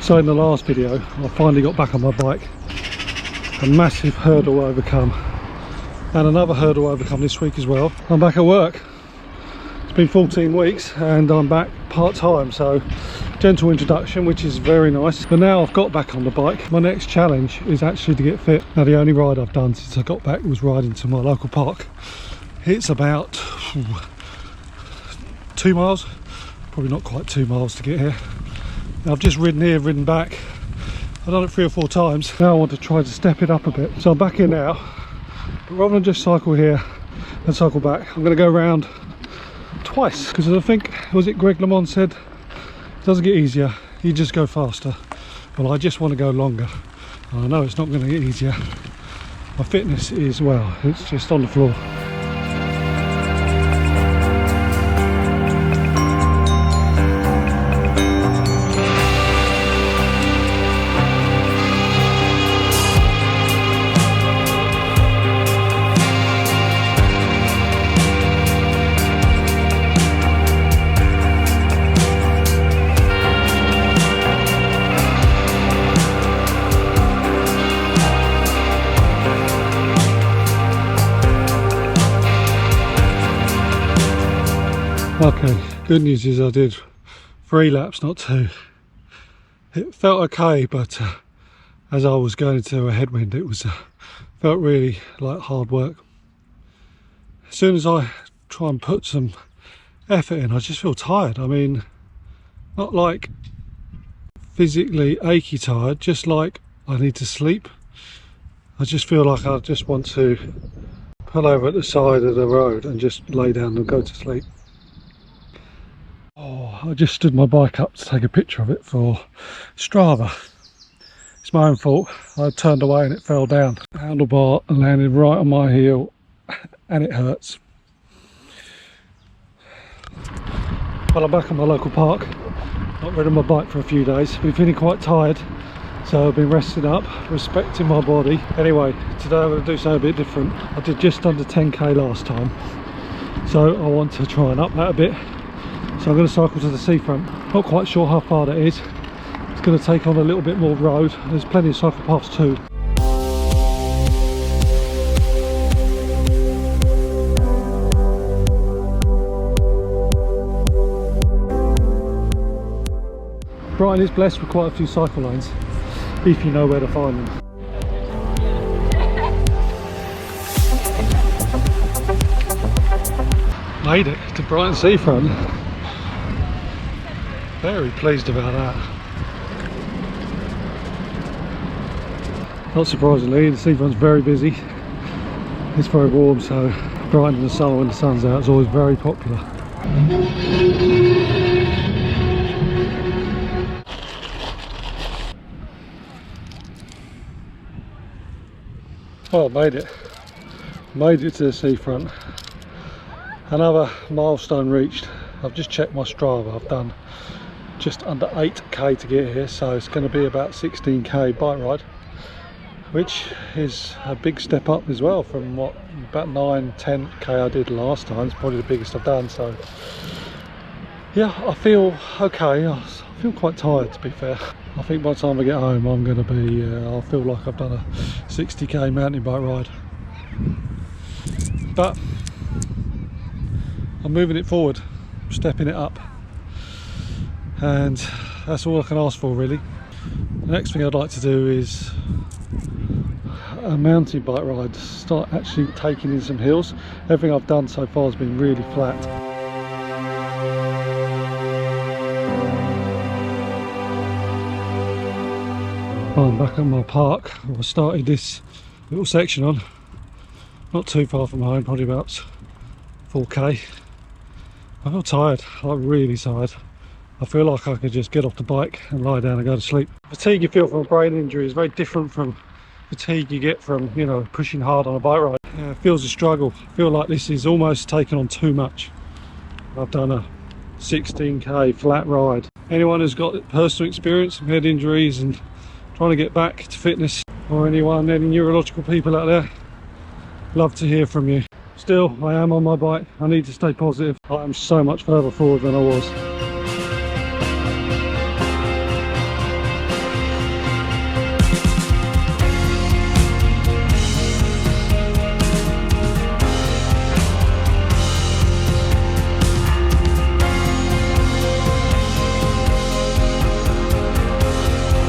So in the last video, I finally got back on my bike. A massive hurdle overcome, and another hurdle overcome this week as well. I'm back at work. It's been 14 weeks and I'm back part-time, so gentle introduction, which is very nice. But now I've got back on the bike, my next challenge is actually to get fit. Now the only ride I've done since I got back was riding to my local park. It's about 2 miles, probably not quite 2 miles to get here. Now I've just ridden here, ridden back. I've done it 3 or 4 times. Now I want to try to step it up a bit. So I'm back here now, but rather than just cycle here and cycle back, I'm going to go around twice, because I think, was it Greg LeMond said, it doesn't get easier, you just go faster. Well, I just want to go longer. And I know it's not going to get easier. My fitness is, well, it's just on the floor. Okay, good news is I did 3 laps, not 2. It felt okay, but as I was going into a headwind, it was felt really like hard work. As soon as I try and put some effort in, I just feel tired. I mean, not like physically achy tired, just like I need to sleep. I just feel like I just want to pull over at the side of the road and just lay down and go to sleep. Oh, I just stood my bike up to take a picture of it for Strava. It's my own fault. I turned away and it fell down. The handlebar landed right on my heel and it hurts. Well, I'm back on my local park. Not ridden my bike for a few days. Been feeling quite tired, so I've been resting up, respecting my body. Anyway, today I'm going to do something a bit different. I did just under 10k last time, so I want to try and up that a bit. So I'm going to cycle to the seafront. Not quite sure how far that is. It's going to take on a little bit more road. There's plenty of cycle paths too. Brighton is blessed with quite a few cycle lanes, if you know where to find them. Made it to Brighton seafront. Very pleased about that. Not surprisingly, the seafront's very busy. It's very warm, so Brighton in the summer when the sun's out is always very popular. Well, made it to the seafront. Another milestone reached. I've just checked my Strava. I've done just under 8k to get here, so it's going to be about 16k bike ride, which is a big step up as well from what about 9-10k I did last time. It's probably the biggest I've done. So yeah, I feel okay. I feel quite tired, to be fair. I think by the time I get home I'm going to be I'll feel like I've done a 60k mountain bike ride, but I'm moving it forward, stepping it up, and that's all I can ask for really. The next thing I'd like to do is a mountain bike ride, start actually taking in some hills. Everything I've done so far has been really flat. I'm back at my park. I started this little section on, not too far from home, probably about 4k. I feel tired, like really tired. I feel like I could just get off the bike and lie down and go to sleep. Fatigue you feel from a brain injury is very different from fatigue you get from, you know, pushing hard on a bike ride. It feels a struggle. I feel like this is almost taken on too much. I've done a 16k flat ride. Anyone who's got personal experience of head injuries and trying to get back to fitness, or any neurological people out there, love to hear from you. Still, I am on my bike. I need to stay positive. I am so much further forward than I was.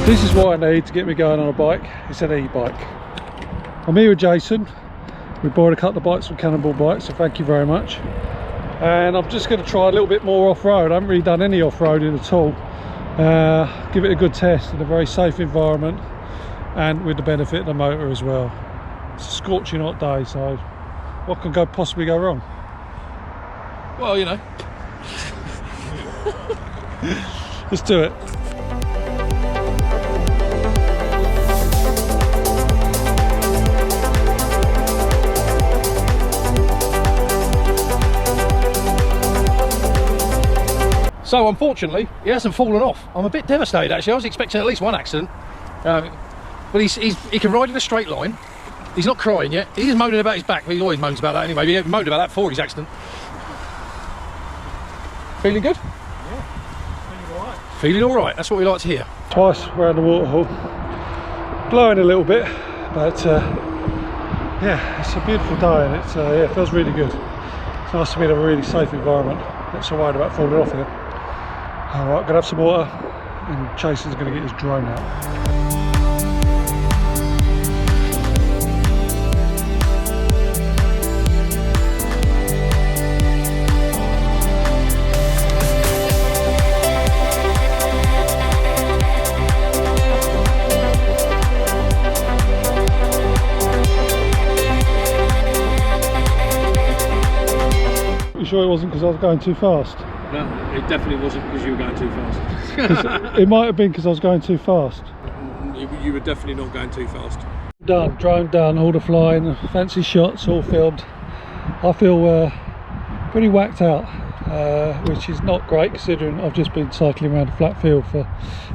This is what I need to get me going on a bike. It's an e-bike. I'm here with Jason. We borrowed a couple of bikes from Cannonball Bikes, so thank you very much. And I'm just going to try a little bit more off-road. I haven't really done any off-roading at all. Give it a good test in a very safe environment and with the benefit of the motor as well. It's a scorching hot day, so what can possibly go wrong? Well, you know. Let's do it. So unfortunately, he hasn't fallen off. I'm a bit devastated actually. I was expecting at least one accident. But he can ride in a straight line. He's not crying yet. He is moaning about his back, but he always moans about that anyway. He moaned about that before his accident. Feeling good? Yeah, feeling alright. Feeling alright, that's what we like to hear. Twice around the waterhole. Blowing a little bit, but yeah, it's a beautiful day and yeah, it feels really good. It's nice to be in a really safe environment. Not so worried about falling off here. Alright, gonna have some water and Jason's gonna get his drone out. You sure it wasn't because I was going too fast? No, it definitely wasn't because you were going too fast. It might have been because I was going too fast. You were definitely not going too fast. Done, drone done, all the flying, fancy shots, all filmed. I feel pretty whacked out, which is not great considering I've just been cycling around a flat field for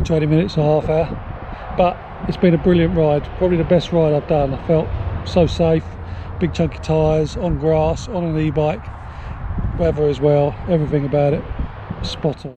20 minutes or half hour. But it's been a brilliant ride, probably the best ride I've done. I felt so safe, big chunky tyres, on grass, on an e-bike. Weather as well, everything about it spot on.